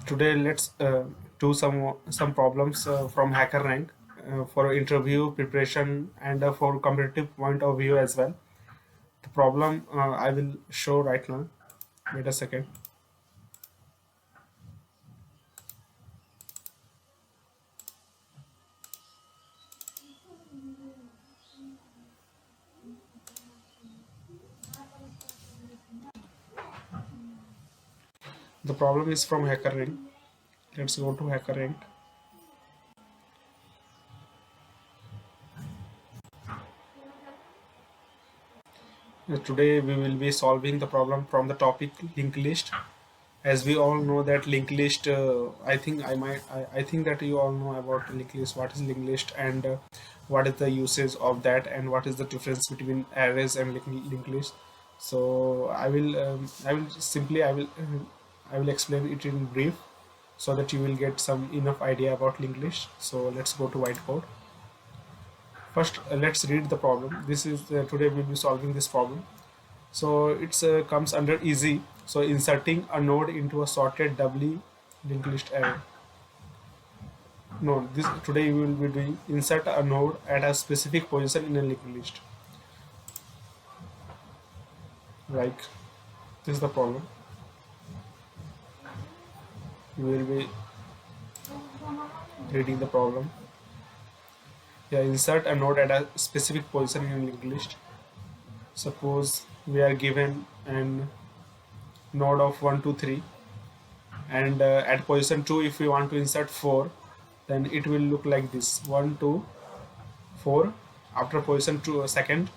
Today let's do some problems from HackerRank for interview preparation and for competitive point of view as well. The problem I will show right now. Wait a second. The problem is from HackerRank. Let's go to HackerRank. Today we will be solving the problem from the topic linked list. As we all know that linked list, I think that you all know about linked list. What is linked list and what is the usage of that and what is the difference between arrays and linked list. So I will explain it in brief so that you will get some enough idea about linked list. So let's go to whiteboard. First, let's read the problem. This is today we'll be solving this problem. So it comes under easy. So inserting a node into a sorted doubly linked list array. No, this today we will be doing insert a node at a specific position in a linked list. Like this is the problem. We will be reading the problem. Yeah, insert a node at a specific position in a linked list. Suppose we are given an node of 1 2 3 and at position 2 if we want to insert 4, then it will look like this: 1 2 4. After position 2 second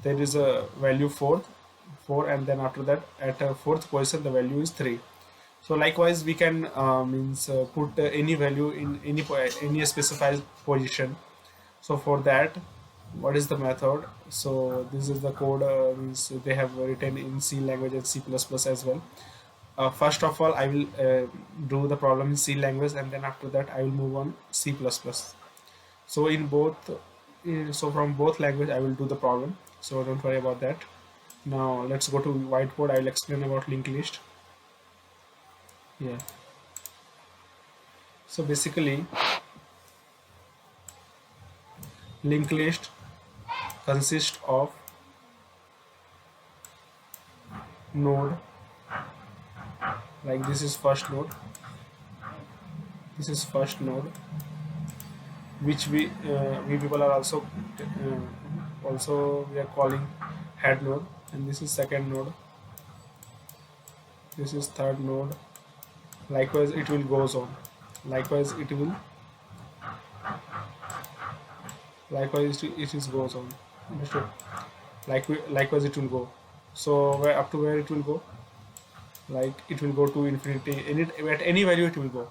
there is a value 4, and then after that at fourth position the value is 3. So likewise we can put any value in any specified position. So for that, what is the method? So this is the code, means they have written in C language and C++ as well. First of all, I will do the problem in C language, and then after that I will move on C++. So in both, so from both language I will do the problem. So don't worry about that. Now let's go to whiteboard. I will explain about linked list. Yeah. So basically, linked list consists of node, like this is first node, this is first node, which we people are also we are calling head node, and this is second node, this is third node. Likewise it will goes on, likewise it is goes on. Understood? Likewise it will go. So where up to where it will go? Like it will go to infinity. At any value it will go.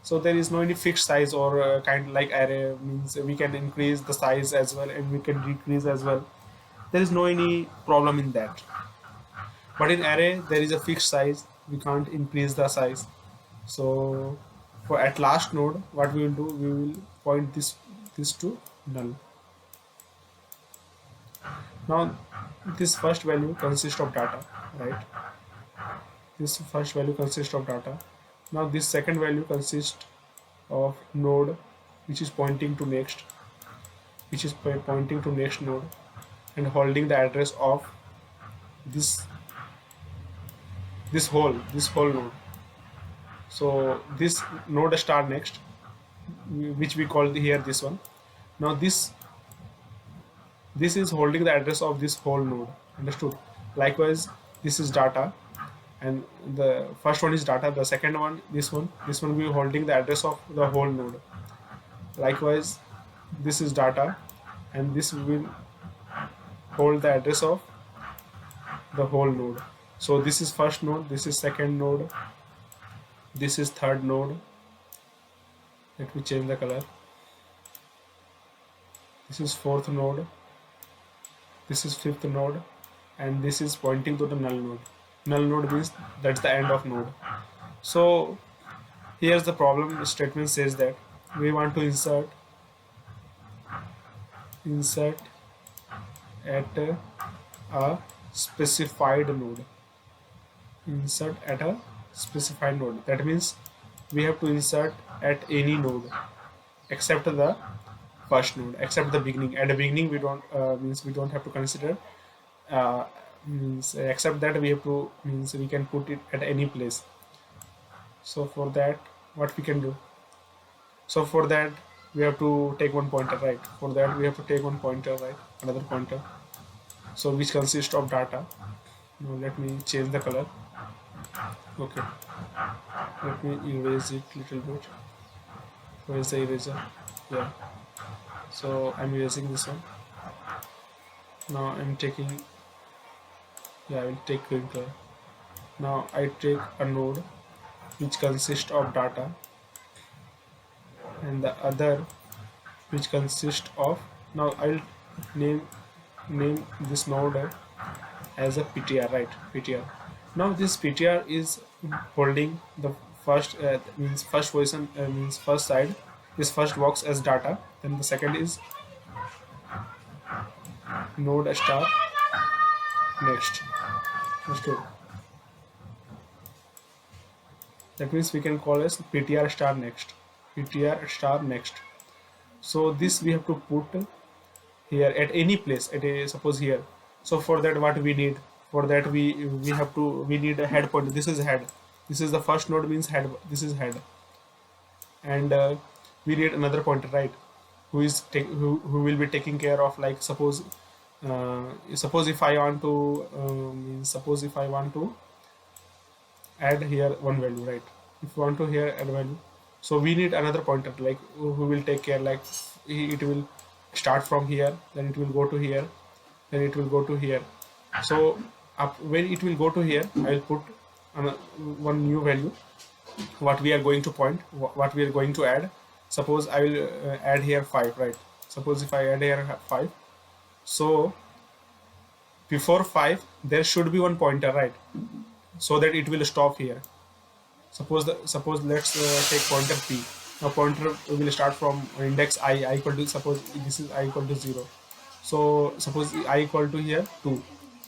So there is no any fixed size or kind like array, means we can increase the size as well and we can decrease as well. There is no any problem in that. But in array there is a fixed size. We can't increase the size. So for at last node, what we will do? We will point this to null. Now this first value consists of data, right? This first value consists of data. Now this second value consists of node, which is pointing to next, node and holding the address of this whole node. So this node star next, which we call here this one. Now this is holding the address of this whole node. Understood? Likewise this is data, and the first one is data, the second one this one will be holding the address of the whole node. Likewise this is data, and this will hold the address of the whole node. So this is first node, this is second node, this is third node. Let me change the color. This is fourth node, this is fifth node, and this is pointing to the null node. Null node means that's the end of node. So here's the problem. The statement says that we want to insert at a specified node. Insert at a specified node. That means we have to insert at any node except the first node, except the beginning. At the beginning we don't means we don't have to consider, uh, means except that we have to, means we can put it at any place. So for that, what we can do, so for that we have to take one pointer, right? For that we have to take one pointer, right? Another pointer, so which consists of data. Now let me change the color. Okay, let me erase it little bit. Where's the eraser? Yeah, so I'm erasing this one. Now I'm taking, yeah, I will take green color. Now I take a node which consists of data, and the other which consists of, now I'll name this node as a PTR, right? PTR. Now this PTR is holding the first, means first position, means first side, this first box as data, then the second is node star next. Understood? That means we can call as PTR star next, PTR star next. So this we have to put here at any place, at a, suppose here. So for that what we need, for that we have to, we need a head pointer. This is head, this is the first node, means head, this is head, and we need another pointer, right? Who is who will be taking care of, like suppose suppose if I want to means suppose if I want to add here one value, right? If you want to here add value, so we need another pointer, like who will take care, like it will start from here, then it will go to here, then it will go to here. So up when it will go to here, I will put one new value, what we are going to point, what we are going to add. Suppose I will add here 5, right? Suppose if I add here 5, so before 5 there should be one pointer, right? So that it will stop here. Suppose let's take pointer p. Now pointer will start from index I equal to, suppose this is I equal to 0. So suppose I equal to here 2.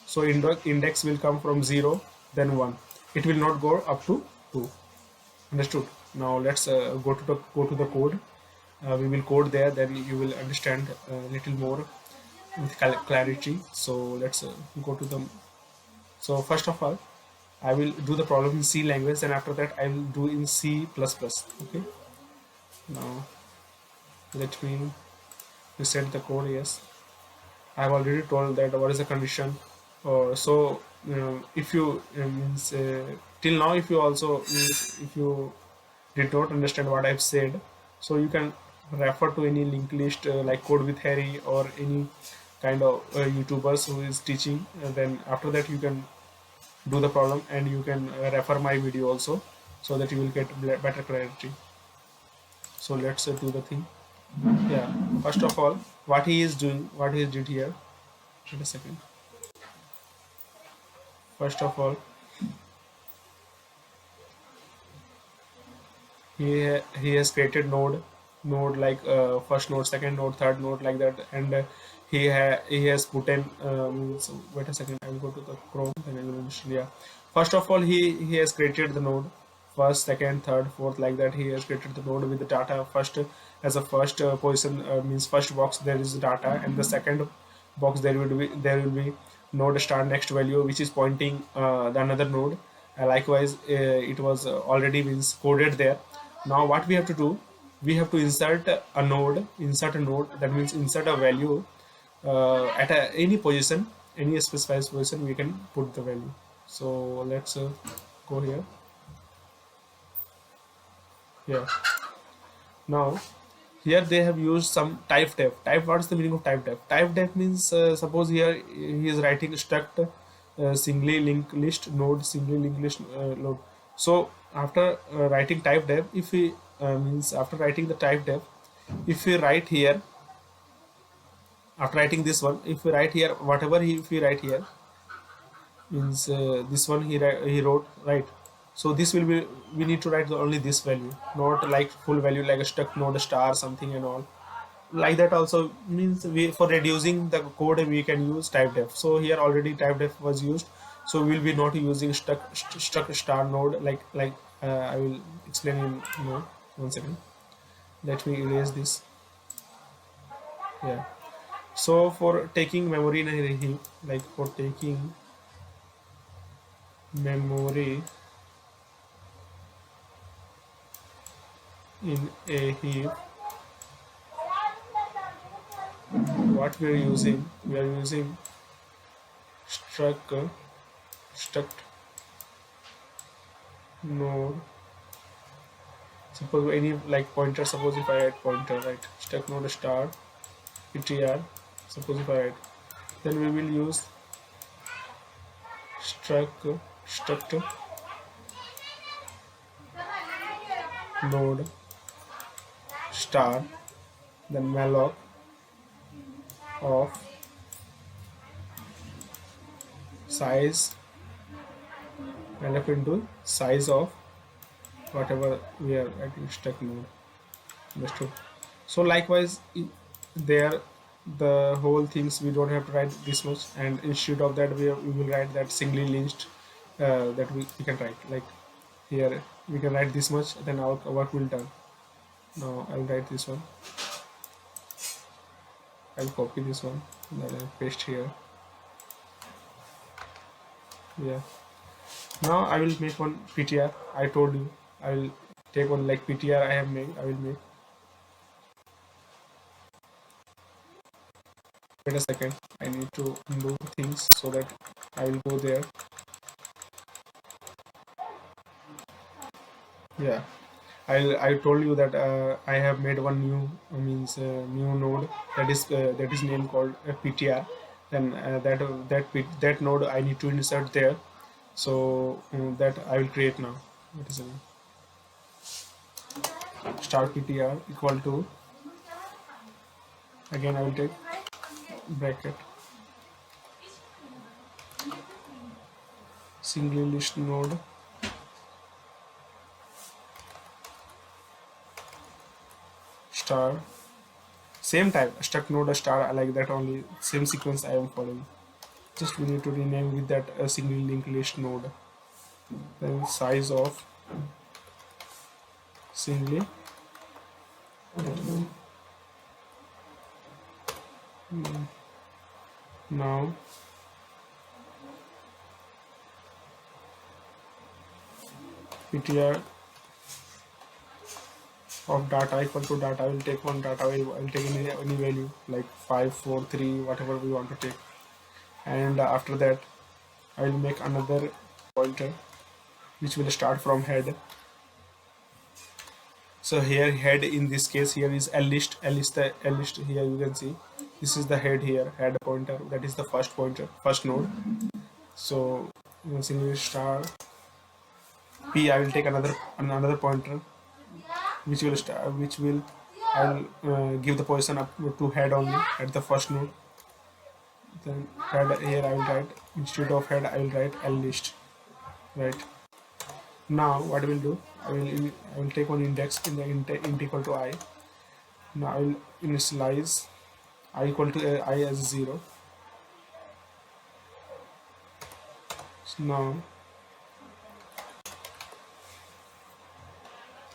So index will come from 0, then 1. It will not go up to 2. Understood? Now let's go to the code. We will code there, then you will understand a little more with clarity. So let's go to the, so first of all I will do the problem in C language, and after that I will do in C++. Okay, now let me reset the code. Yes, I have already told that what is the condition. So if you means till now, if you also if you did not understand what I've said, so you can refer to any linked list like Code with Harry or any kind of YouTubers who is teaching. Then after that you can do the problem, and you can refer my video also, so that you will get better clarity. So let's do the thing. Yeah, first of all, what he is doing, what he did here. Wait a second. First of all, he has created node like first node, second node, third node, like that, and he has put in so wait a second, I will go to the Chrome, then I will mention. Yeah, first of all he has created the node first, second, third, fourth, like that. He has created the node with the data first, as a first position, means first box there is data, and the second box there will be node star next value, which is pointing the another node. Likewise it was already means coded there. Now what we have to do, we have to insert a node, that means insert a value at any position, any specified position we can put the value. So let's go here. Yeah, now here they have used some type def. What is the meaning of type def? Type def means suppose here he is writing struct singly linked list node, singly linked list node. So after writing type def, if we means after writing the type def, if we write here, after writing this one, if we write here whatever if we write here, means this one he wrote, right? So this will be, we need to write only this value, not like full value like a struct node star something and all like that. Also means we, for reducing the code, we can use type def. So here already type def was used, so we will be not using struct star node, like I will explain in no. One second. Let me erase this. Yeah. So for taking memory in a heap, like for taking memory in a heap, what we are using? We are using struct struct node. Suppose any like pointer. Suppose if I add pointer, right? Struct node star ptr. Suppose if I add, then we will use struct node star, then malloc of size, malloc into size of whatever we are adding struct node. Understood? So likewise, there the whole things we don't have to write this much, and instead of that we will write that singly linked, that we can write like here we can write this much, then our work will done. Now I'll write this one. I'll copy this one, then I'll paste here. Yeah. Now I will make one PTR. I told you I will take one like PTR I have made. I will make. Wait a second. I need to do things so that I will go there. Yeah. I told you that I have made one new new node that is named called PTR. Then that node I need to insert there. So that I will create now. What is it? Star PTR equal to, again I will take bracket single list node star, same type struct node star. I like that, only same sequence I am following. Just we need to rename with that single linked list node. Then size of singly. Now PTR of data equal to data. I will take one data. I will take any value like 5, 4, 3, whatever we want to take. And after that, I will make another pointer which will start from head. So here head in this case here is L list. L is the L list here you can see. This is the head here, head pointer. That is the first pointer, first node. So single star P. I will take another pointer which will I will give the position up to head only at the first node. Then head here I will write, instead of head I will write L list. Right. Now what I will do, I will take one index in the int equal to I. Now I will initialize I equal to I as 0. So now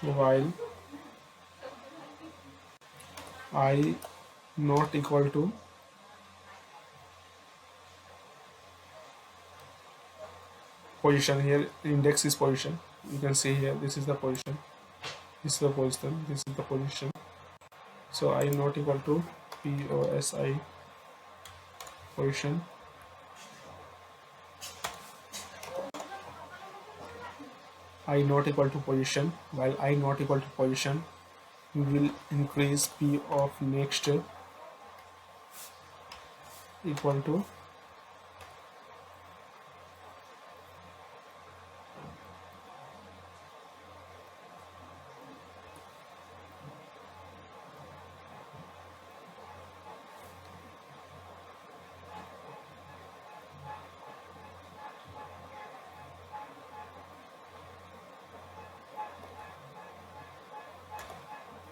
while I not equal to position, here index is position, you can see here this is the position, this is the position, this is the position. So I not equal to POSI position, I not equal to position. While I not equal to position, we will increase P of next equal to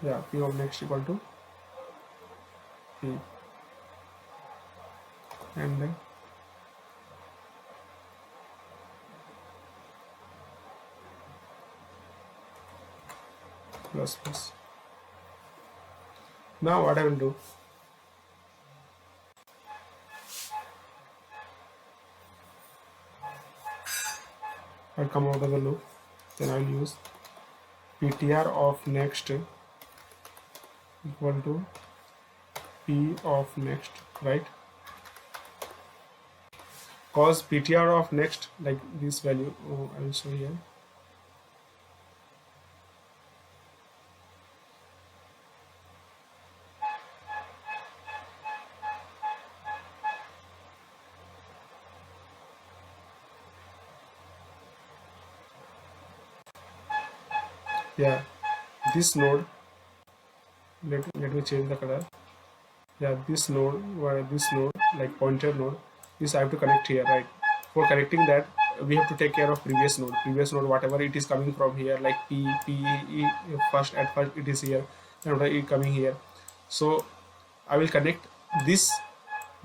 yeah, P of next equal to P, and then plus plus. Now what I will do, I'll come out of the loop, then I'll use ptr of next equal to p of next, right? Cause ptr of next, like this value, I will show here. Yeah, this node, let me change the color. Yeah, this node, this node, like pointer node, this I have to connect here, right? For connecting that, we have to take care of previous node, whatever it is coming from here, like p e, first, at first it is here, and after it coming here. So I will connect this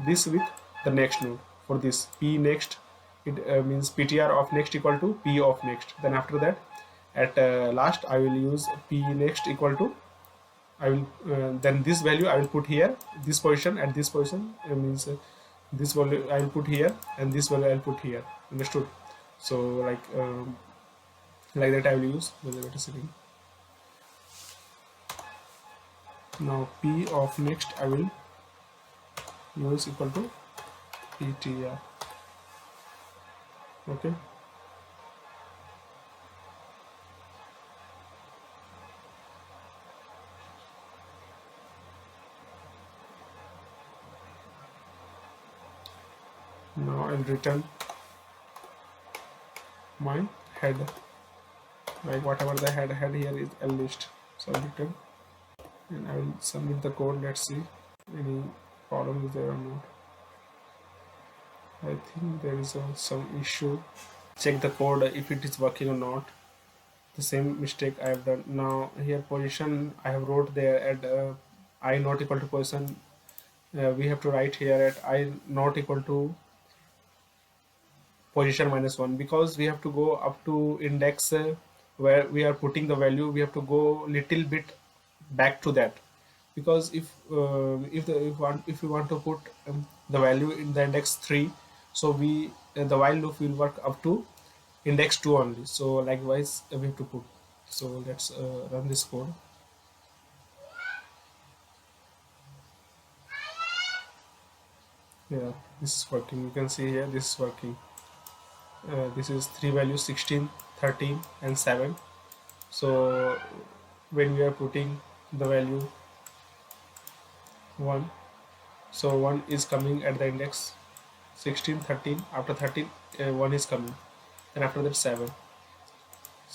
with the next node. For this p next, it means ptr of next equal to p of next. Then after that, at last I will use p next equal to, I will then this value I will put here, this position, at this position, means this value I will put here, and this value I will put here. Understood? So like that I will use. Wait a second. Now p of next I will use equal to ptr. Okay. Now I'll return my head, like whatever the head here is a list. So I'll return, and I will submit the code. Let's see any problem is there or not. I think there is some issue. Check the code if it is working or not. The same mistake I have done. Now here position I have wrote there at I not equal to position. We have to write here at I not equal to position -1, because we have to go up to index where we are putting the value. We have to go little bit back to that, because if we want to put the value in the index 3, so we the while loop will work up to index 2 only. So likewise we have to put. So let's run this code. Yeah, this is working. You can see here this is working. This is three values, 16, 13 and 7. So when we are putting the value 1, so 1 is coming at the index 16, 13. After 13 1 is coming, and after that 7.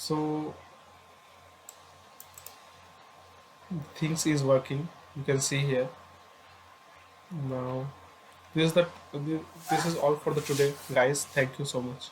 So things is working, you can see here. Now this is all for the today, guys. Thank you so much.